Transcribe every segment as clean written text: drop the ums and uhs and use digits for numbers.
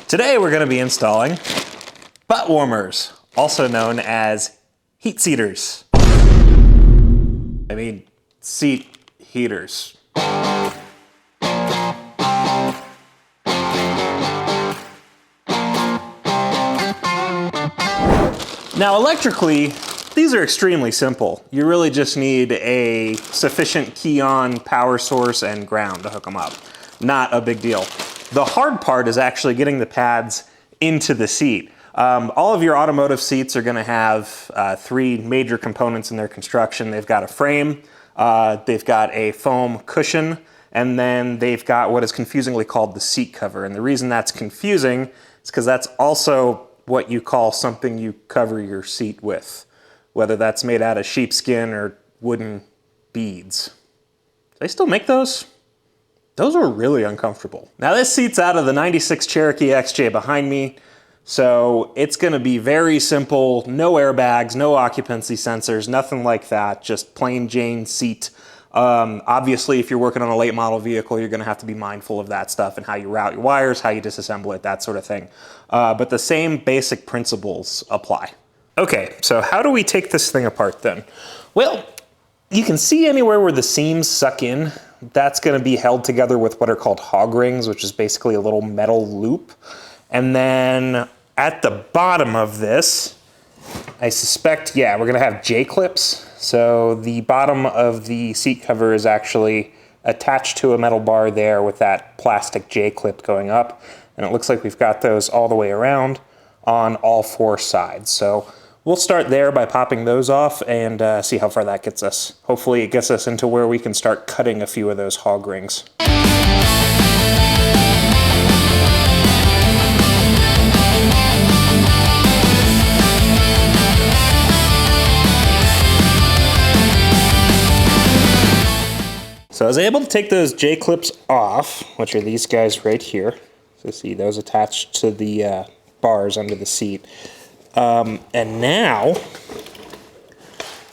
Today we're going to be installing butt warmers, also known as heat seaters. I mean, seat heaters. Now electrically, these are extremely simple. You really just need a sufficient key-on power source and ground to hook them up. Not a big deal. The hard part is actually getting the pads into the seat. All of your automotive seats are going to have three major components in their construction. They've got a frame, they've got a foam cushion, and then they've got what is confusingly called the seat cover. And the reason that's confusing is because that's also what you call something you cover your seat with, whether that's made out of sheepskin or wooden beads. Do they still make those? Those were really uncomfortable. Now this seat's out of the 96 Cherokee XJ behind me, so it's gonna be very simple, no airbags, no occupancy sensors, nothing like that, just plain Jane seat. Obviously, if you're working on a late model vehicle, you're gonna have to be mindful of that stuff and how you route your wires, how you disassemble it, that sort of thing. But the same basic principles apply. Okay, so how do we take this thing apart then? Well, you can see anywhere where the seams suck in, that's gonna be held together with what are called hog rings, which is basically a little metal loop. And then at the bottom of this, I suspect, yeah, we're gonna have J-clips. So the bottom of the seat cover is actually attached to a metal bar there with that plastic J-clip going up. And it looks like we've got those all the way around on all four sides. So we'll start there by popping those off and see how far that gets us. Hopefully it gets us into where we can start cutting a few of those hog rings. So I was able to take those J-clips off, which are these guys right here. So see those attached to the bars under the seat. And now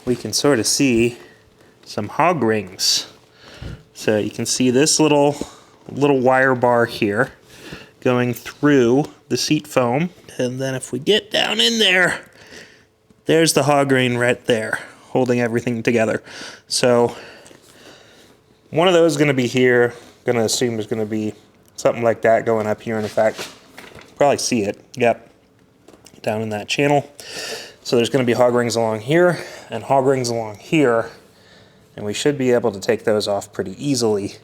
we can sort of see some hog rings. So you can see this little wire bar here going through the seat foam. And then if we get down in there, there's the hog ring right there, holding everything together. So one of those is going to be here. I'm going to assume there's going to be something like that going up here. And in fact, probably see it. Yep. Down in that channel. So there's going to be hog rings along here and hog rings along here. And we should be able to take those off pretty easily.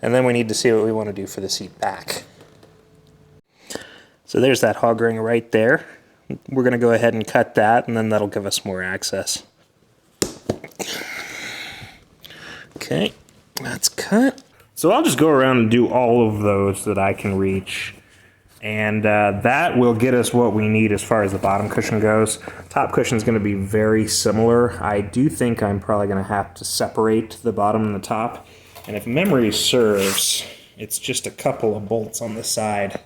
And then we need to see what we want to do for the seat back. So there's that hog ring right there. We're going to go ahead and cut that, and then that'll give us more access. Okay. That's cut. So I'll just go around and do all of those that I can reach. And that will get us what we need as far as the bottom cushion goes. Top cushion is going to be very similar. I do think I'm probably going to have to separate the bottom and the top. And if memory serves, it's just a couple of bolts on the side.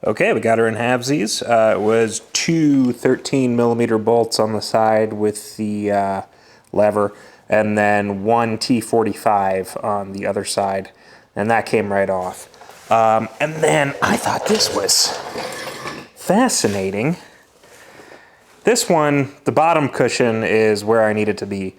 Okay, we got her in halvesies. It was two 13mm bolts on the side with the lever, and then one T45 on the other side, and that came right off. And then I thought this was fascinating. This one, the bottom cushion is where I need it to be.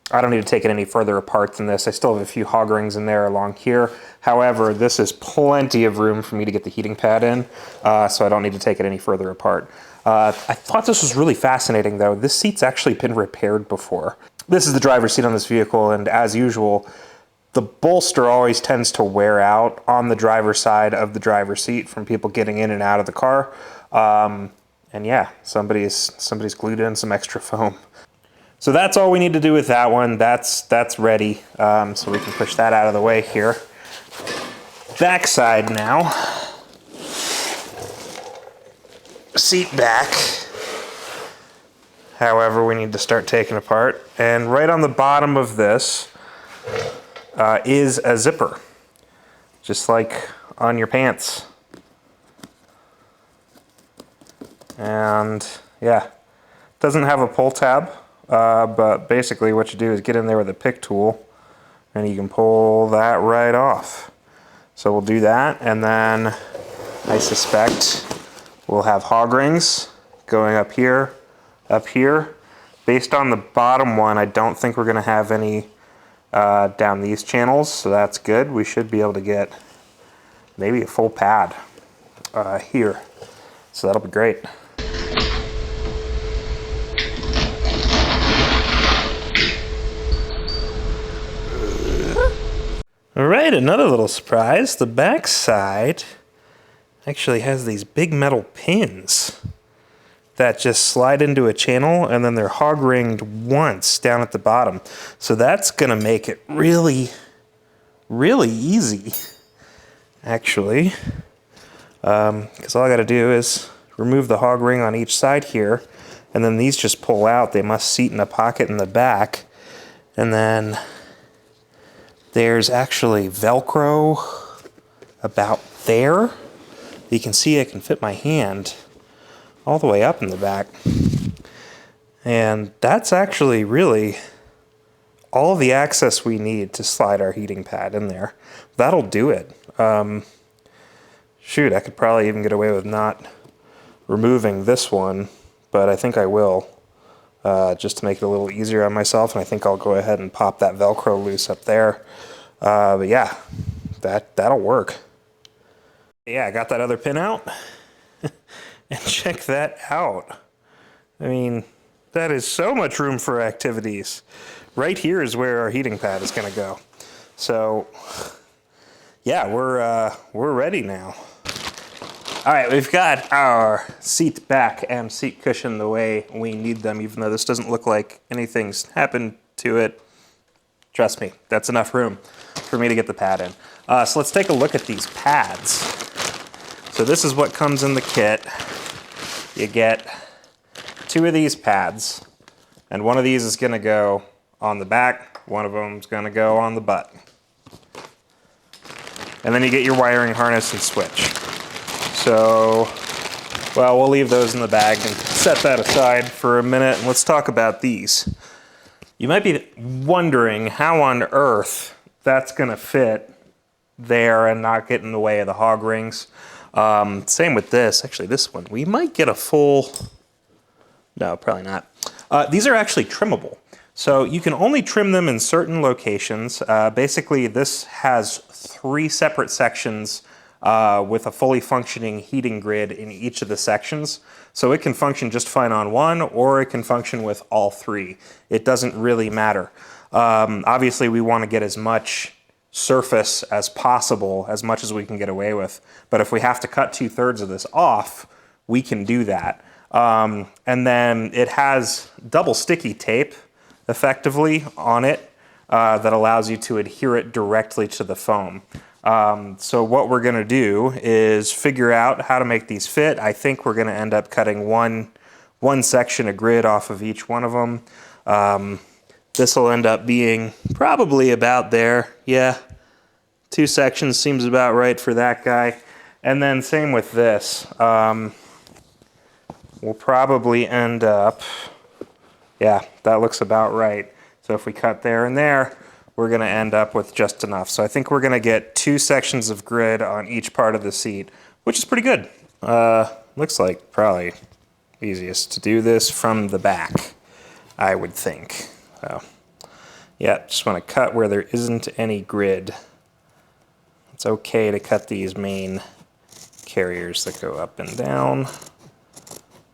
I don't need to take it any further apart than this. I still have a few hog rings in there along here. However, this is plenty of room for me to get the heating pad in, so I don't need to take it any further apart. I thought this was really fascinating though. This seat's actually been repaired before. This is the driver's seat on this vehicle, and as usual, the bolster always tends to wear out on the driver's side of the driver's seat from people getting in and out of the car. And yeah, somebody's glued in some extra foam. So that's all we need to do with that one. That's ready. So we can push that out of the way here. back side now. Seat back. However, we need to start taking apart. And right on the bottom of this is a zipper, just like on your pants. And yeah, doesn't have a pull tab, but basically what you do is get in there with a pick tool and you can pull that right off. So we'll do that, and then I suspect we'll have hog rings going up here, up here. Based on the bottom one, I don't think we're gonna have any down these channels, so that's good. We should be able to get maybe a full pad here. So that'll be great. All right, another little surprise. The back side actually has these big metal pins that just slide into a channel, and then they're hog ringed once down at the bottom. So that's gonna make it really, really easy, actually. Because all I gotta do is remove the hog ring on each side here, and then these just pull out. They must seat in a pocket in the back. And then there's actually Velcro about there. You can see I can fit my hand all the way up in the back. And that's actually really all the access we need to slide our heating pad in there. That'll do it. Shoot, I could probably even get away with not removing this one, but I think I will, just to make it a little easier on myself, and I think I'll go ahead and pop that Velcro loose up there. But yeah, that'll work. Yeah, I got that other pin out. And check that out. I mean, that is so much room for activities. Right here is where our heating pad is gonna go. So yeah, we're ready now. All right, we've got our seat back and seat cushion the way we need them, even though this doesn't look like anything's happened to it. Trust me, that's enough room for me to get the pad in. So let's take a look at these pads. So this is what comes in the kit. You get 2 of these pads, and one of these is gonna go on the back, one of them is gonna go on the butt. And then you get your wiring harness and switch. So, well, we'll leave those in the bag and set that aside for a minute, and let's talk about these. You might be wondering how on earth that's gonna fit there and not get in the way of the hog rings. Same with this, actually this one. We might get a full, no, probably not. These are actually trimmable. So you can only trim them in certain locations. Basically this has 3 separate sections with a fully functioning heating grid in each of the sections. So it can function just fine on one, or it can function with all 3. It doesn't really matter. Obviously we want to get as much surface as possible, as much as we can get away with. But if we have to cut 2/3 of this off, we can do that. And then it has double sticky tape effectively on it that allows you to adhere it directly to the foam. So what we're gonna do is figure out how to make these fit. I think we're gonna end up cutting one section of grid off of each one of them. This will end up being probably about there. Yeah, 2 sections seems about right for that guy. And then same with this. We'll probably end up, yeah, that looks about right. So if we cut there and there, we're gonna end up with just enough. So I think we're gonna get 2 sections of grid on each part of the seat, which is pretty good. Looks like probably easiest to do this from the back, I would think. So, yeah, just wanna cut where there isn't any grid. It's okay to cut these main carriers that go up and down.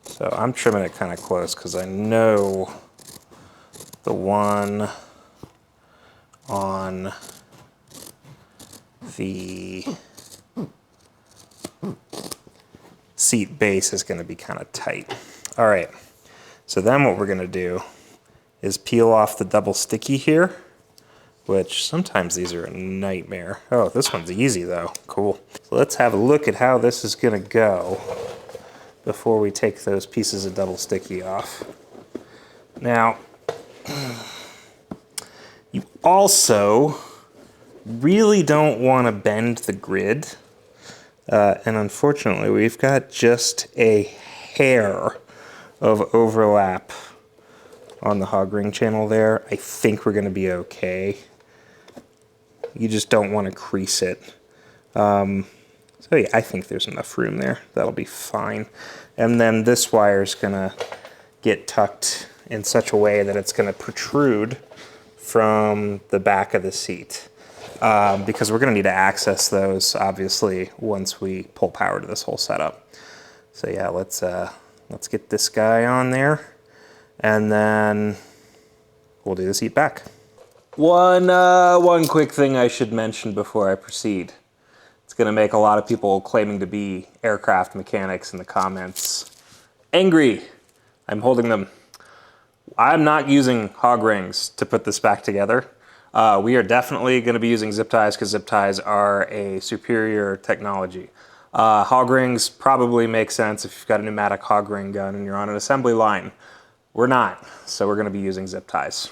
So I'm trimming it kind of close because I know the one on the seat base is going to be kind of tight. All right, so then what we're going to do is peel off the double sticky here, which sometimes these are a nightmare. Oh, this one's easy though. Cool. So let's have a look at how this is gonna go before we take those pieces of double sticky off. Now, you also really don't want to bend the grid. And unfortunately, we've got just a hair of overlap on the hog ring channel there. I think we're going to be okay. You just don't want to crease it. So yeah, I think there's enough room there. That'll be fine. And then this wire is going to get tucked in such a way that it's going to protrude from the back of the seat. Because we're going to need to access those, obviously, once we pull power to this whole setup. So yeah, let's get this guy on there, and then we'll do the seat back. One quick thing I should mention before I proceed. It's going to make a lot of people claiming to be aircraft mechanics in the comments angry. I'm holding them. I'm not using hog rings to put this back together. We are definitely going to be using zip ties because zip ties are a superior technology. Hog rings probably make sense if you've got a pneumatic hog ring gun and you're on an assembly line. We're not, so we're going to be using zip ties.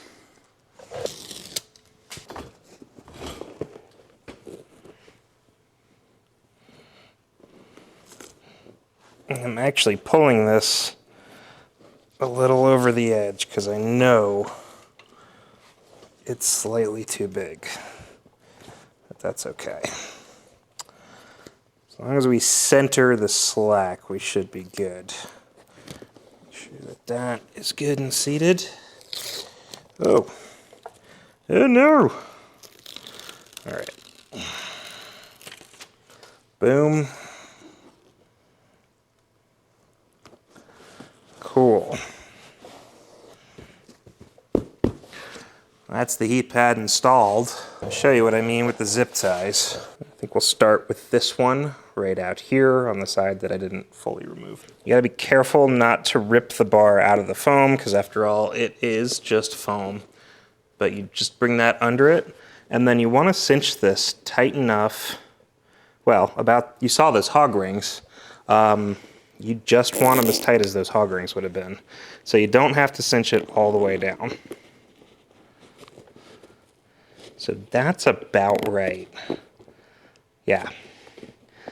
I'm actually pulling this a little over the edge because I know it's slightly too big, but that's okay. As long as we center the slack, we should be good. Make sure that that is good and seated. Oh. Oh no. All right. Boom. Cool. That's the heat pad installed. I'll show you what I mean with the zip ties. I think we'll start with this one right out here on the side that I didn't fully remove. You gotta be careful not to rip the bar out of the foam because after all, it is just foam. But you just bring that under it and then you wanna cinch this tight enough. Well, you saw those hog rings. You just want them as tight as those hog rings would have been. So you don't have to cinch it all the way down. So that's about right. Yeah.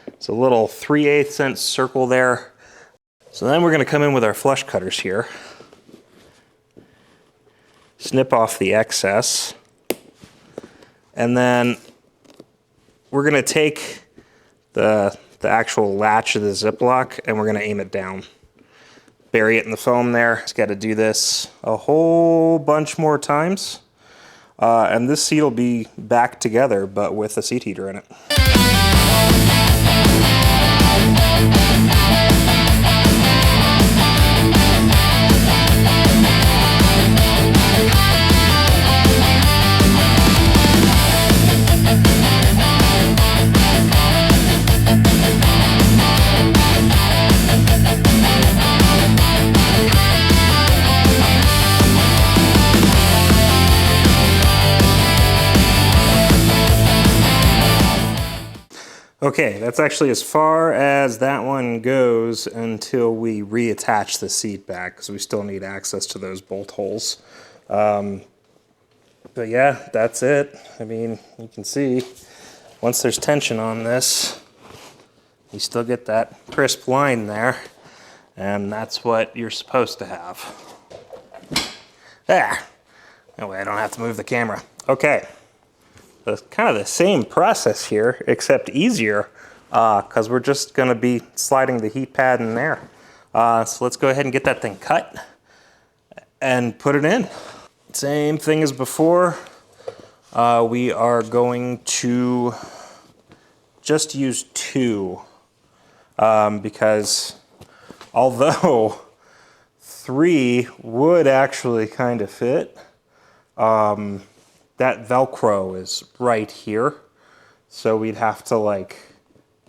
It's a little 3/8 inch circle there. So then we're going to come in with our flush cutters here. Snip off the excess. And then we're going to take the actual latch of the Ziploc and we're going to aim it down. Bury it in the foam there. Just got to do this a whole bunch more times. And this seat will be back together, but with a seat heater in it. Okay, that's actually as far as that one goes until we reattach the seat back because we still need access to those bolt holes. But yeah, that's it. I mean, you can see once there's tension on this, you still get that crisp line there, and that's what you're supposed to have. There. That way I don't have to move the camera. Okay. So it's kind of the same process here, except easier, because we're just going to be sliding the heat pad in there. So let's go ahead and get that thing cut and put it in. Same thing as before. We are going to just use 2, because although 3 would actually kind of fit, that Velcro is right here. So we'd have to like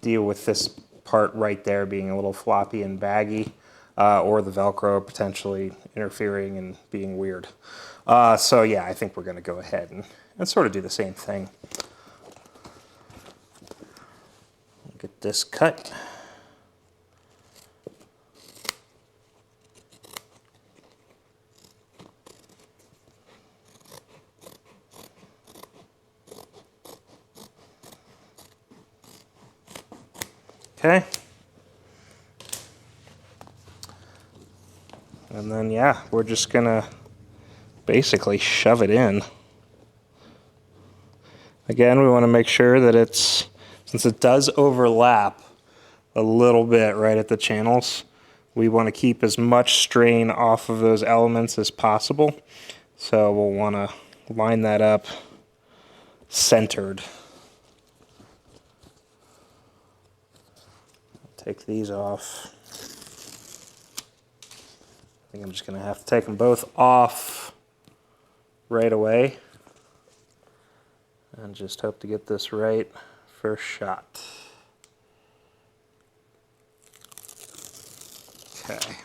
deal with this part right there being a little floppy and baggy, or the Velcro potentially interfering and being weird. So yeah, I think we're gonna go ahead and sort of do the same thing. Get this cut. Okay. And then, yeah, we're just gonna basically shove it in. Again, we want to make sure that it's, since it does overlap a little bit right at the channels, we want to keep as much strain off of those elements as possible. So we'll want to line that up centered. Take these off. I think I'm just going to have to take them both off right away and just hope to get this right first shot. Okay.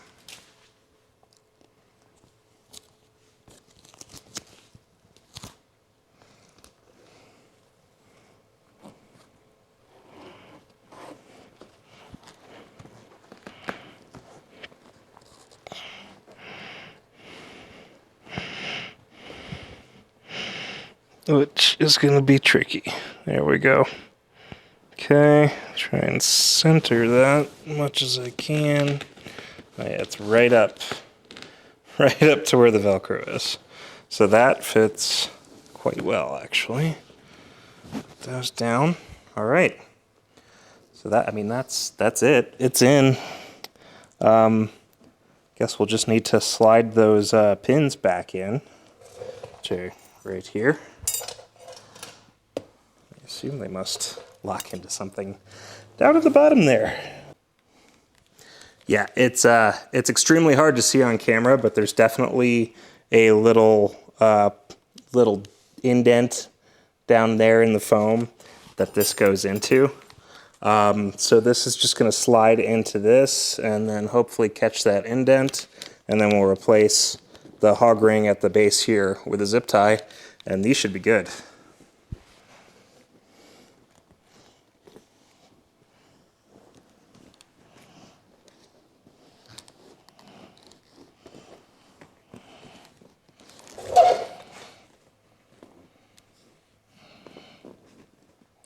Which is going to be tricky. There we go. Okay, try and center that as much as I can. Oh yeah, it's right up to where the Velcro is. So that fits quite well, actually. Put those down. All right. So that, I mean, that's it. It's in. Guess we'll just need to slide those pins back in. To right here. I assume they must lock into something down at the bottom there. Yeah, it's extremely hard to see on camera, but there's definitely a little indent down there in the foam that this goes into. So this is just going to slide into this and then hopefully catch that indent, and then we'll replace the hog ring at the base here with a zip tie, and these should be good.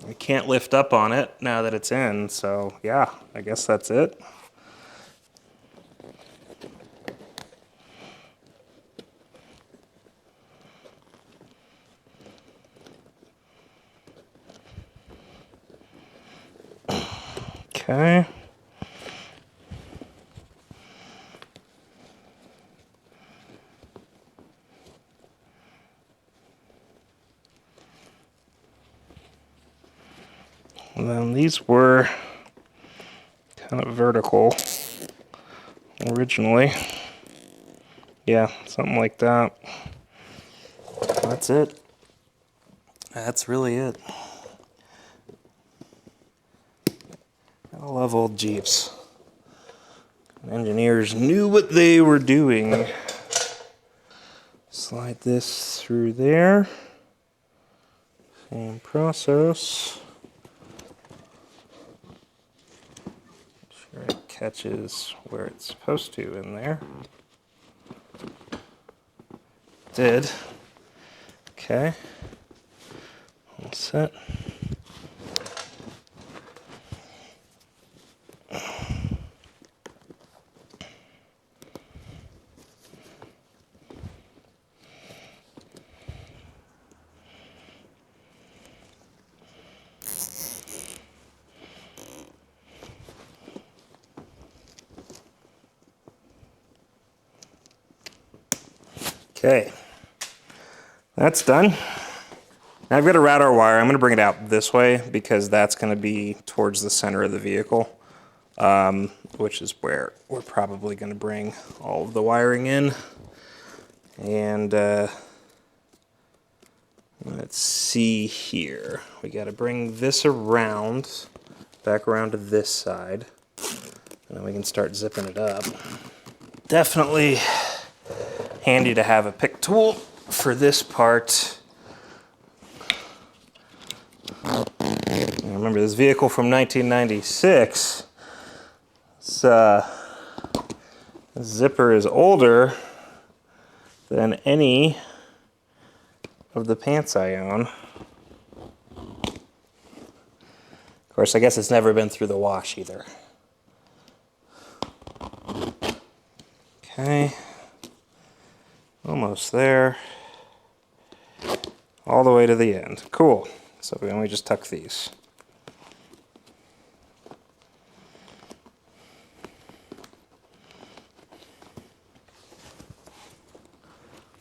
I can't lift up on it now that it's in, so yeah, I guess that's it. Okay. And then these were kind of vertical originally. Yeah, something like that. That's it. That's really it. I love old Jeeps. Engineers knew what they were doing. Slide this through there. Same process. Make sure it catches where it's supposed to in there. Did. Okay. All set. Okay, that's done. Now I've got to route our wire. I'm going to bring it out this way because that's going to be towards the center of the vehicle, which is where we're probably going to bring all of the wiring in. And let's see here. We got to bring this around, back around to this side, and then we can start zipping it up. Definitely handy to have a pick tool for this part. Remember this vehicle from 1996. This zipper is older than any of the pants I own. Of course, I guess it's never been through the wash either. Okay, almost there. All the way to the end. Cool. So then we just tuck these.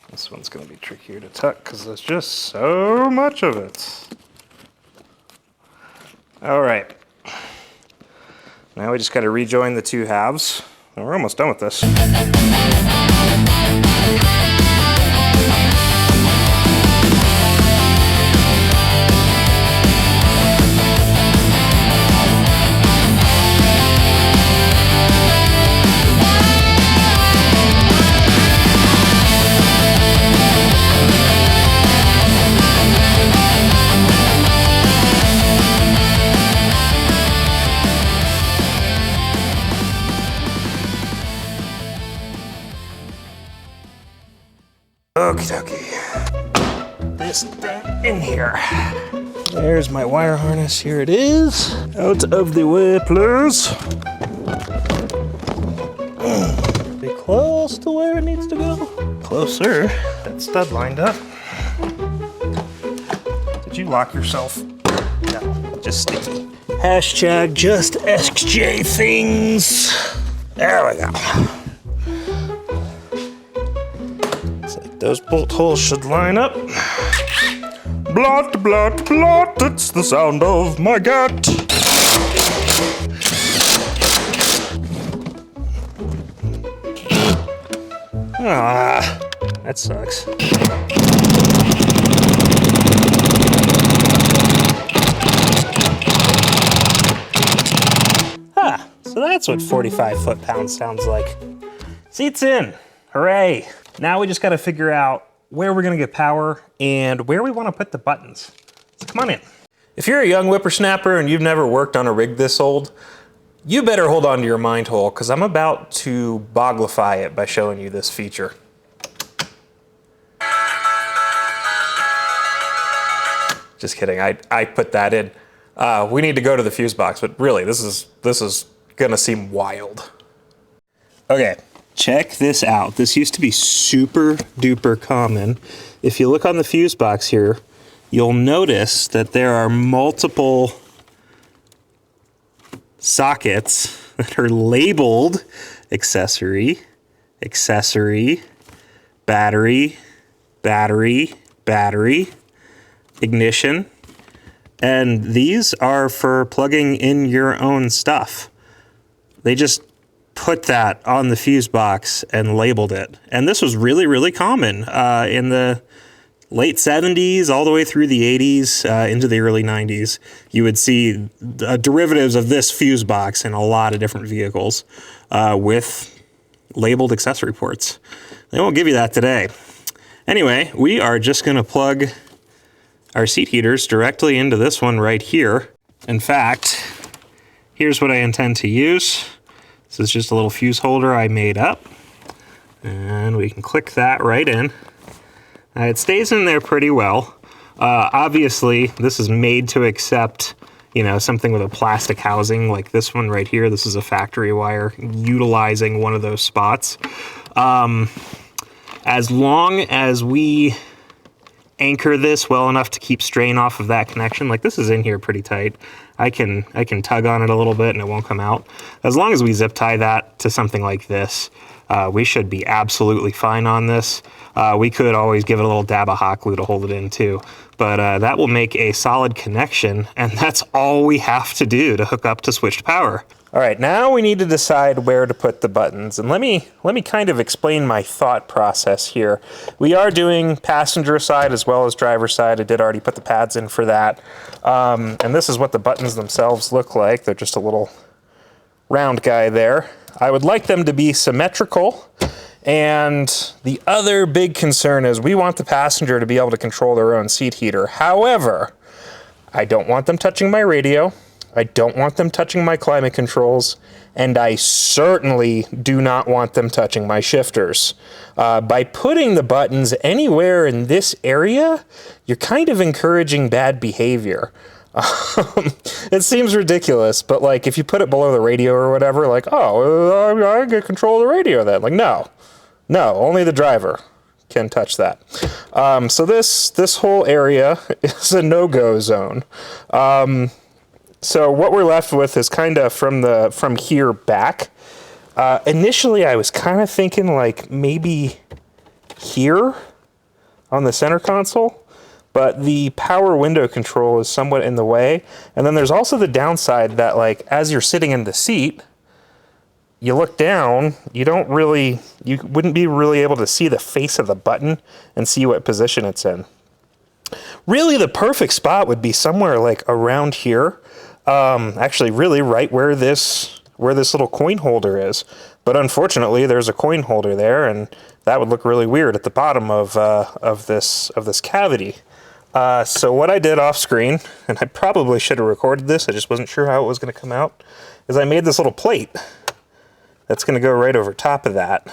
This one's going to be trickier to tuck because there's just so much of it. All right. Now we just got to rejoin the two halves. And we're almost done with this. Okie dokie. This thing in here. There's my wire harness. Here it is. Out of the way, please. Be close to where it needs to go. Closer. That stud lined up. Did you lock yourself? No, just sticky. Hashtag just XJ things. There we go. Those bolt holes should line up. Blot, blot, blot, it's the sound of my cat. Ah, that sucks. Ah, so that's what 45 foot-pounds sounds like. Seats in, hooray. Now we just got to figure out where we're going to get power and where we want to put the buttons. So come on in. If you're a young whippersnapper and you've never worked on a rig this old, you better hold on to your mind hole because I'm about to boglify it by showing you this feature. Just kidding, I put that in. We need to go to the fuse box, but really, this is gonna seem wild. Okay. Check this out. This used to be super duper common. If you look on the fuse box here, you'll notice that there are multiple sockets that are labeled accessory, accessory, battery, battery, battery, ignition. And these are for plugging in your own stuff. They just put that on the fuse box and labeled it. And this was really, really common in the late 70s all the way through the 80s into the early 90s. You would see derivatives of this fuse box in a lot of different vehicles with labeled accessory ports. They won't give you that today. Anyway, we are just going to plug our seat heaters directly into this one right here. In fact, here's what I intend to use. This is just a little fuse holder I made up, and we can click that right in. It stays in there pretty well. Obviously, this is made to accept, you know, something with a plastic housing like this one right here. This is a factory wire utilizing one of those spots. As long as we anchor this well enough to keep strain off of that connection, like this is in here pretty tight. I can tug on it a little bit and it won't come out. As long as we zip tie that to something like this, we should be absolutely fine on this. We could always give it a little dab of hot glue to hold it in too, but that will make a solid connection, and that's all we have to do to hook up to switched power. All right, now we need to decide where to put the buttons, and let me kind of explain my thought process here. We are doing passenger side as well as driver side. I did already put the pads in for that, and this is what the buttons themselves look like. They're just a little round guy there. I would like them to be symmetrical, and the other big concern is we want the passenger to be able to control their own seat heater. However, I don't want them touching my radio. I don't want them touching my climate controls, and I certainly do not want them touching my shifters. By putting the buttons anywhere in this area, you're kind of encouraging bad behavior. It seems ridiculous, but like if you put it below the radio or whatever, like, oh, I get control of the radio then. Like, no, only the driver can touch that. So this whole area is a no-go zone. So what we're left with is kind of from here back. Initially, I was kind of thinking like maybe here on the center console, but the power window control is somewhat in the way. And then there's also the downside that like as you're sitting in the seat, you look down, you wouldn't be really able to see the face of the button and see what position it's in. Really, the perfect spot would be somewhere like around here. Actually, really right where this little coin holder is. But unfortunately, there's a coin holder there, and that would look really weird at the bottom of this cavity. So what I did off screen, and I probably should have recorded this, I just wasn't sure how it was going to come out, is I made this little plate that's going to go right over top of that.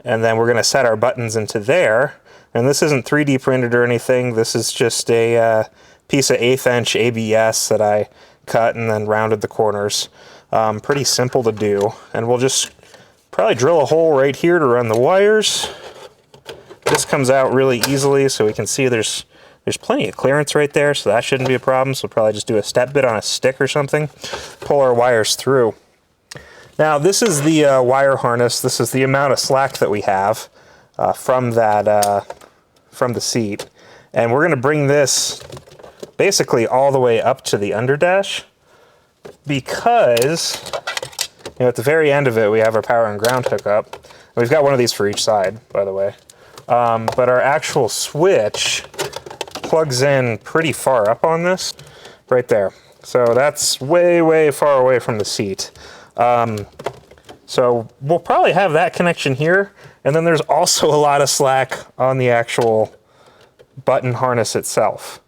And then we're going to set our buttons into there. And this isn't 3D printed or anything. This is just a piece of 1/8 inch ABS that I cut and then rounded the corners. Pretty simple to do. And we'll just probably drill a hole right here to run the wires. This comes out really easily, so we can see there's plenty of clearance right there, so that shouldn't be a problem. So we'll probably just do a step bit on a stick or something, pull our wires through. Now this is the wire harness. This is the amount of slack that we have from the seat, and we're going to bring this basically all the way up to the underdash, because at the very end of it we have our power and ground hookup. We've got one of these for each side, by the way, but our actual switch plugs in pretty far up on this right there, so that's way far away from the seat. So we'll probably have that connection here, and then there's also a lot of slack on the actual button harness itself.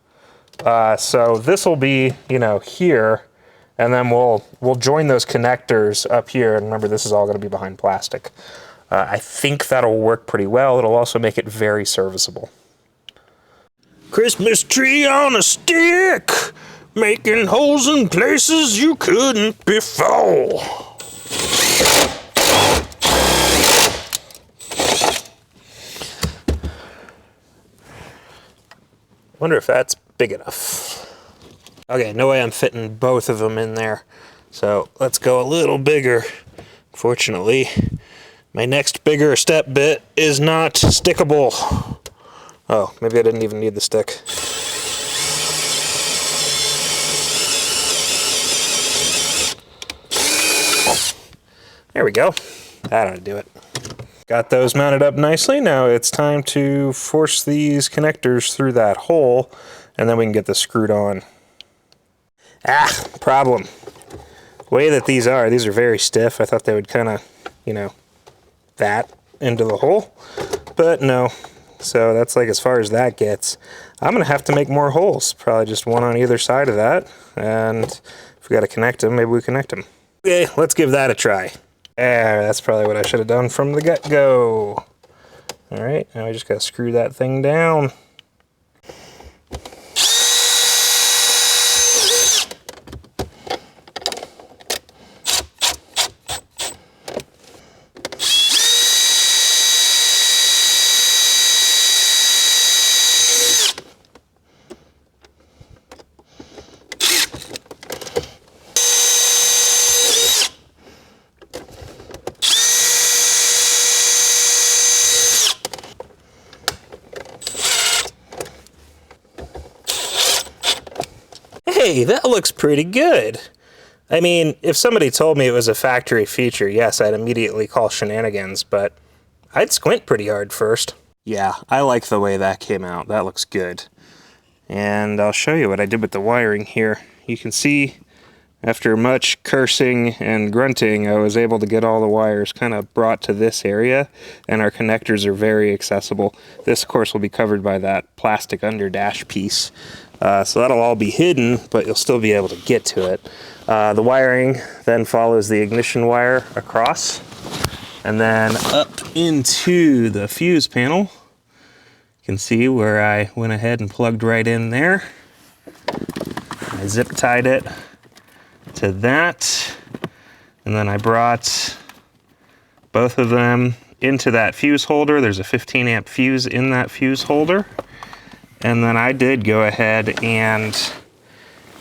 So this will be, here, and then we'll join those connectors up here. And remember, this is all going to be behind plastic. I think that'll work pretty well. It'll also make it very serviceable. Christmas tree on a stick, making holes in places you couldn't before. Wonder if that's big enough. Okay, no way I'm fitting both of them in there. So let's go a little bigger. Fortunately, my next bigger step bit is not stickable. Oh, maybe I didn't even need the stick. There we go. That ought to do it. Got those mounted up nicely. Now it's time to force these connectors through that hole, and then we can get this screwed on. Problem. The way that these are very stiff. I thought they would kind of, that into the hole, but no. So that's like as far as that gets. I'm gonna have to make more holes, probably just one on either side of that, and if we gotta connect them, maybe we connect them. Okay, let's give that a try. That's probably what I should have done from the get-go. All right, now we just gotta screw that thing down. Hey, that looks pretty good. I mean, if somebody told me it was a factory feature, yes, I'd immediately call shenanigans, but I'd squint pretty hard first. Yeah, I like the way that came out. That looks good. And I'll show you what I did with the wiring here. You can see, after much cursing and grunting, I was able to get all the wires kind of brought to this area, and our connectors are very accessible. This, of course, will be covered by that plastic underdash piece. So that'll all be hidden, but you'll still be able to get to it. The wiring then follows the ignition wire across, and then up into the fuse panel. You can see where I went ahead and plugged right in there. I zip tied it to that, and then I brought both of them into that fuse holder. There's a 15 amp fuse in that fuse holder. And then I did go ahead and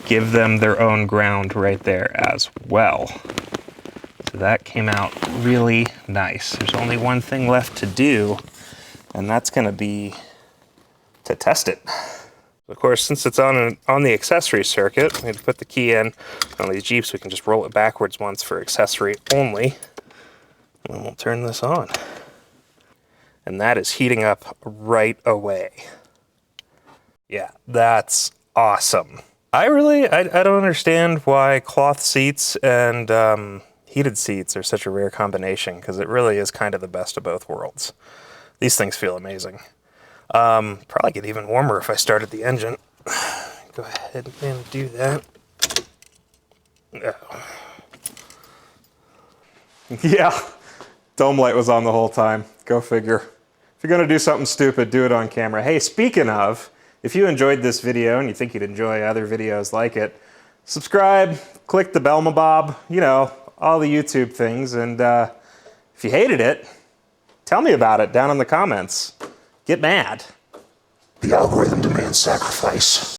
give them their own ground right there as well. So that came out really nice. There's only one thing left to do, and that's gonna be to test it. Of course, since it's on the accessory circuit, we need to put the key in. On these Jeeps, we can just roll it backwards once for accessory only. And then we'll turn this on. And that is heating up right away. Yeah, that's awesome. I don't understand why cloth seats and heated seats are such a rare combination, because it really is kind of the best of both worlds. These things feel amazing. Probably get even warmer if I started the engine. Go ahead and do that. Oh. Yeah, dome light was on the whole time. Go figure. If you're gonna do something stupid, do it on camera. Hey, speaking of, if you enjoyed this video and you think you'd enjoy other videos like it, subscribe, click the bell mabob, you know, all the YouTube things. And if you hated it, tell me about it down in the comments. Get mad. The algorithm demands sacrifice.